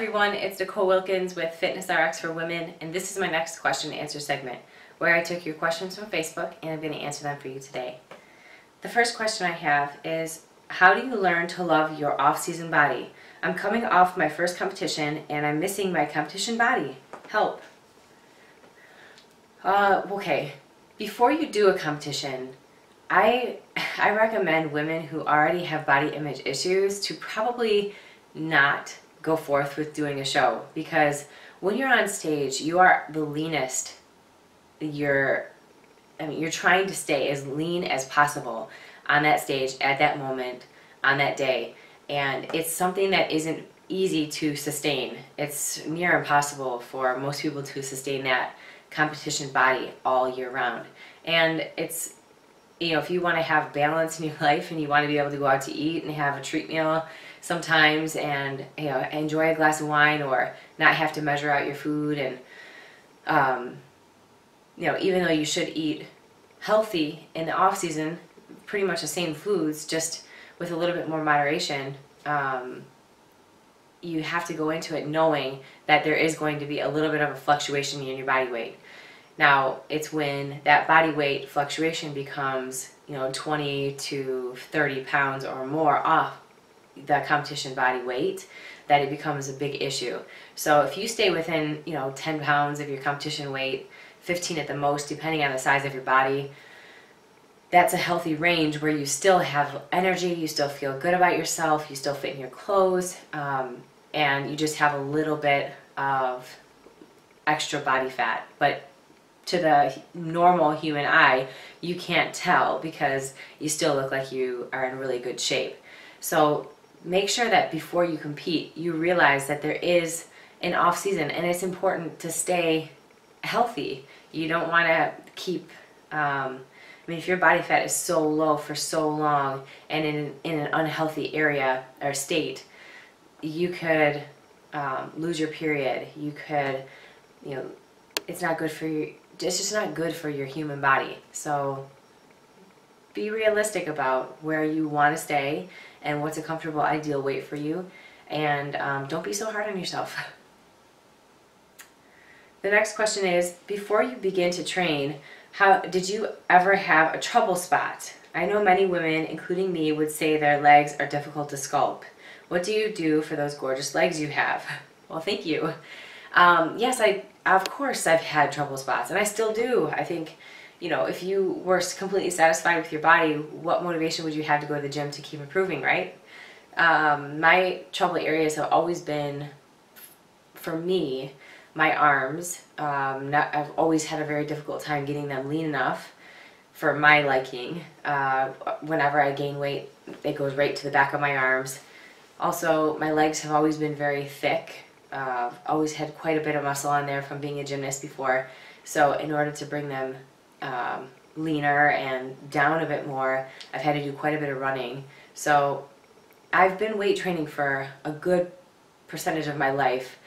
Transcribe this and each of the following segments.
everyone, it's Nicole Wilkins with Fitness RX for Women, and this is my next question and answer segment where I took your questions from Facebook and I'm going to answer them for you today. The first question I have is, how do you learn to love your off-season body? I'm coming off my first competition and I'm missing my competition body. Help. Okay, before you do a competition, I recommend women who already have body image issues to probably not go forth with doing a show, because when you're on stage, you are the leanest. You're trying to stay as lean as possible on that stage at that moment on that day, and it's something that isn't easy to sustain. It's near impossible for most people to sustain that competition body all year round. And it's, if you want to have balance in your life and you want to be able to go out to eat and have a treat meal sometimes and enjoy a glass of wine or not have to measure out your food, and even though you should eat healthy in the off season, pretty much the same foods, just with a little bit more moderation, you have to go into it knowing that there is going to be a little bit of a fluctuation in your body weight. Now, it's when that body weight fluctuation becomes 20 to 30 pounds or more off the competition body weight that it becomes a big issue. So if you stay within 10 pounds of your competition weight, 15 at the most, depending on the size of your body, that's a healthy range where you still have energy, you still feel good about yourself, you still fit in your clothes, and you just have a little bit of extra body fat. But to the normal human eye, you can't tell because you still look like you are in really good shape. So make sure that before you compete, you realize that there is an off season, and it's important to stay healthy. You don't want to keep, if your body fat is so low for so long and in an unhealthy area or state, you could lose your period. You could, it's not good for you. It's just not good for your human body. So be realistic about where you want to stay and what's a comfortable ideal weight for you, and don't be so hard on yourself. The next question is, before you begin to train, how did you ever have a trouble spot? I know many women, including me, would say their legs are difficult to sculpt. What do you do for those gorgeous legs you have? Well, thank you. Yes, of course I've had trouble spots, and I still do. I think, if you were completely satisfied with your body, what motivation would you have to go to the gym to keep improving, right? My trouble areas have always been, for me, my arms. I've always had a very difficult time getting them lean enough for my liking. Whenever I gain weight, it goes right to the back of my arms. Also, my legs have always been very thick. Always had quite a bit of muscle on there from being a gymnast before. So in order to bring them leaner and down a bit more, I've had to do quite a bit of running. So I've been weight training for a good percentage of my life.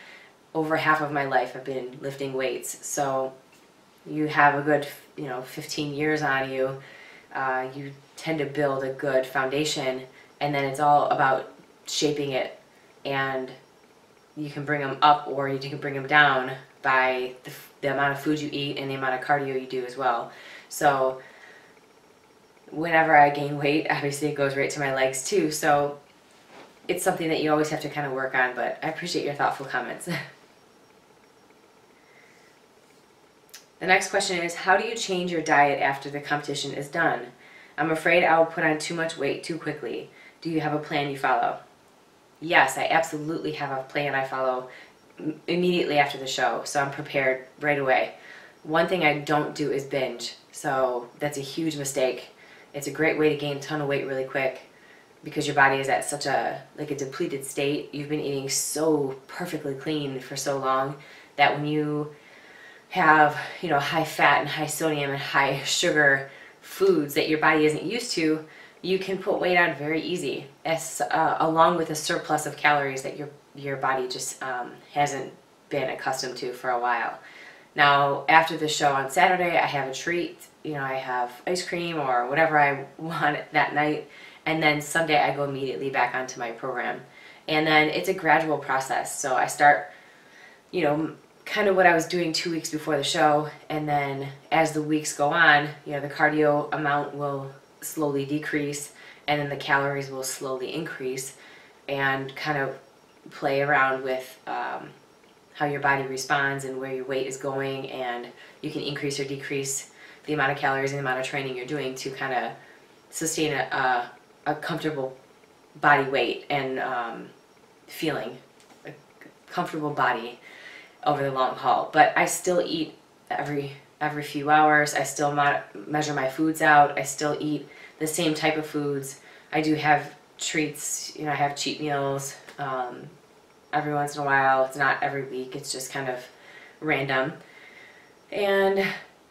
Over half of my life I've been lifting weights. So you have a good 15 years on you. You tend to build a good foundation, and then it's all about shaping it, and you can bring them up or you can bring them down by the amount of food you eat and the amount of cardio you do as well. So whenever I gain weight, obviously it goes right to my legs too. So it's something that you always have to kind of work on, but I appreciate your thoughtful comments. The next question is, how do you change your diet after the competition is done? I'm afraid I will put on too much weight too quickly. Do you have a plan you follow? Yes, I absolutely have a plan I follow immediately after the show, so I'm prepared right away. One thing I don't do is binge, so that's a huge mistake. It's a great way to gain a ton of weight really quick because your body is at such a depleted state. You've been eating so perfectly clean for so long that when you have high fat and high sodium and high sugar foods that your body isn't used to, you can put weight on very easy, along with a surplus of calories that your body just hasn't been accustomed to for a while. Now, after the show on Saturday, I have a treat. I have ice cream or whatever I want that night, and then Sunday I go immediately back onto my program. And then it's a gradual process. So I start, you know, kind of what I was doing 2 weeks before the show, and then as the weeks go on, you know, the cardio amount will slowly decrease, and then the calories will slowly increase, and kind of play around with how your body responds and where your weight is going, and you can increase or decrease the amount of calories and the amount of training you're doing to kind of sustain a comfortable body weight and feeling a comfortable body over the long haul. But I still eat every few hours. I still measure my foods out. I still eat the same type of foods. I do have treats, you know, I have cheat meals every once in a while. It's not every week. It's just kind of random. And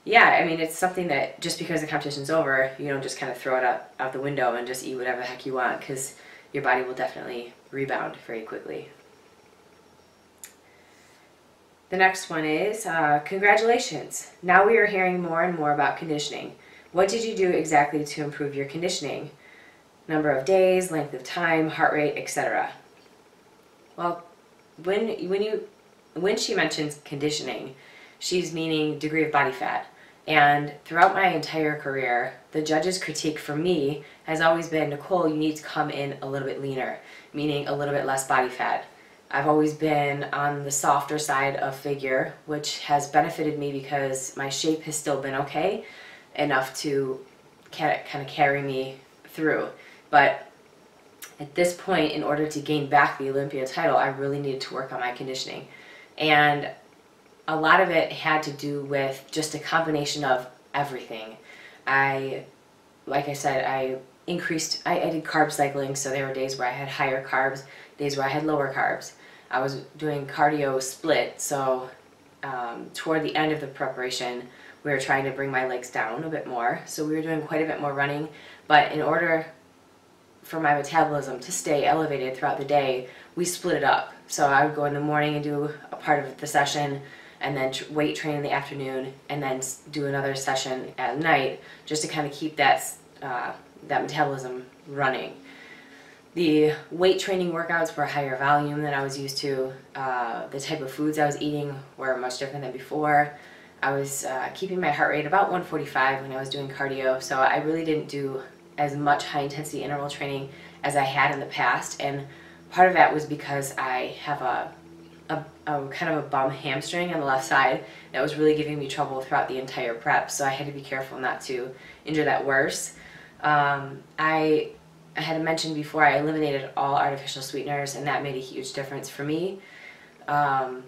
yeah, I mean, it's something that just because the competition's over, you don't just kind of throw it out the window and just eat whatever the heck you want, because your body will definitely rebound very quickly. The next one is, congratulations. Now we are hearing more and more about conditioning. What did you do exactly to improve your conditioning? Number of days, length of time, heart rate, etc. Well, when she mentions conditioning, she's meaning degree of body fat. And throughout my entire career, the judge's critique for me has always been, Nicole, you need to come in a little bit leaner, meaning a little bit less body fat. I've always been on the softer side of figure, which has benefited me because my shape has still been okay, enough to kind of carry me through. But at this point, in order to gain back the Olympia title, I really needed to work on my conditioning. And a lot of it had to do with just a combination of everything. Like I said, I did carb cycling, so there were days where I had higher carbs, days where I had lower carbs. I was doing cardio split, so toward the end of the preparation, we were trying to bring my legs down a bit more. So we were doing quite a bit more running, but in order for my metabolism to stay elevated throughout the day, we split it up. So I would go in the morning and do a part of the session, and then weight train in the afternoon, and then do another session at night, just to kind of keep that metabolism running. The weight training workouts were higher volume than I was used to. The type of foods I was eating were much different than before. I was keeping my heart rate about 145 when I was doing cardio, so I really didn't do as much high intensity interval training as I had in the past, and part of that was because I have a kind of a bum hamstring on the left side that was really giving me trouble throughout the entire prep, so I had to be careful not to injure that worse. I had mentioned before, I eliminated all artificial sweeteners, and that made a huge difference for me. I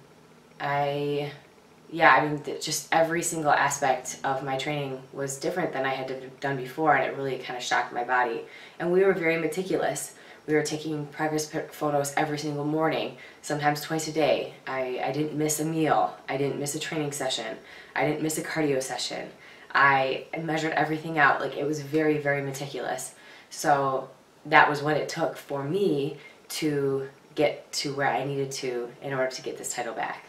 mean, just every single aspect of my training was different than I had done before, and it really kind of shocked my body. And we were very meticulous. We were taking progress photos every single morning, sometimes twice a day. I didn't miss a meal. I didn't miss a training session. I didn't miss a cardio session. I measured everything out. Like, it was very, very meticulous. So that was what it took for me to get to where I needed to in order to get this title back.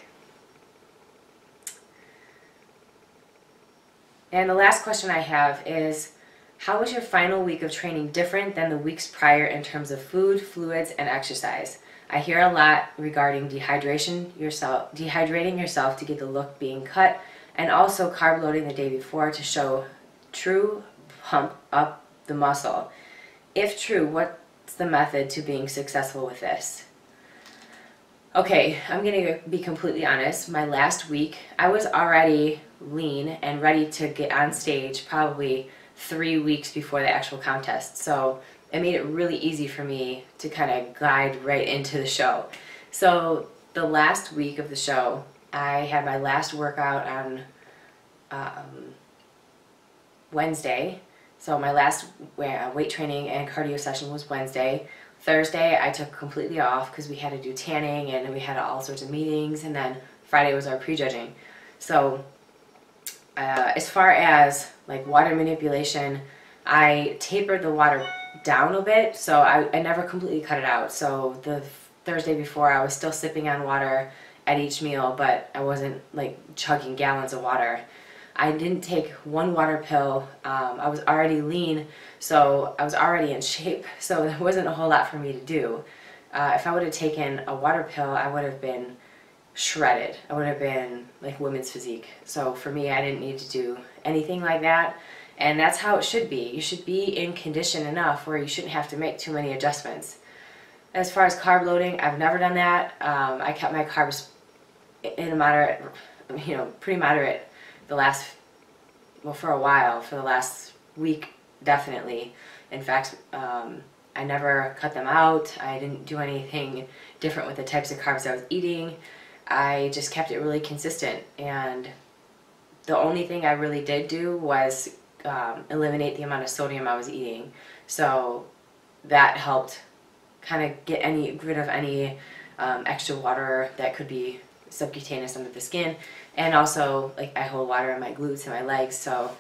And the last question I have is, how was your final week of training different than the weeks prior in terms of food, fluids, and exercise? I hear a lot regarding dehydrating yourself to get the look being cut, and also carb loading the day before to show true pump up the muscle. If true, what's the method to being successful with this? Okay, I'm going to be completely honest. My last week, I was already lean and ready to get on stage probably 3 weeks before the actual contest. So it made it really easy for me to kind of glide right into the show. So the last week of the show, I had my last workout on Wednesday. So my last weight training and cardio session was Wednesday. Thursday I took completely off because we had to do tanning and we had all sorts of meetings, and then Friday was our prejudging. So as far as like water manipulation, I tapered the water down a bit, so I never completely cut it out. So the Thursday before, I was still sipping on water at each meal, but I wasn't like chugging gallons of water. I didn't take one water pill. I was already lean, so I was already in shape, so there wasn't a whole lot for me to do. If I would have taken a water pill, I would have been shredded. I would have been like women's physique. So for me, I didn't need to do anything like that. And that's how it should be. You should be in condition enough where you shouldn't have to make too many adjustments. As far as carb loading, I've never done that. I kept my carbs in a moderate, pretty moderate for a while, for the last week, definitely. In fact, I never cut them out. I didn't do anything different with the types of carbs I was eating. I just kept it really consistent, and the only thing I really did do was eliminate the amount of sodium I was eating. So that helped kind of get rid of any extra water that could be subcutaneous under the skin. And also, like, I hold water in my glutes and my legs, so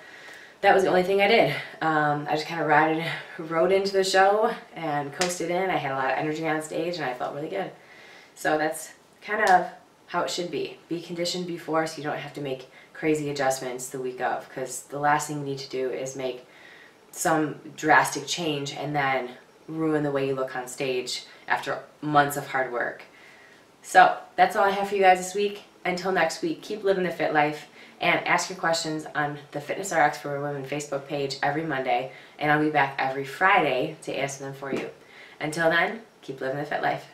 that was the only thing I did. I just kind of rode into the show and coasted in. I had a lot of energy on stage and I felt really good. So that's kind of how it should be. Be conditioned before so you don't have to make crazy adjustments the week of, because the last thing you need to do is make some drastic change and then ruin the way you look on stage after months of hard work. So that's all I have for you guys this week. Until next week, keep living the fit life and ask your questions on the Fitness RX for Women Facebook page every Monday, and I'll be back every Friday to answer them for you. Until then, keep living the fit life.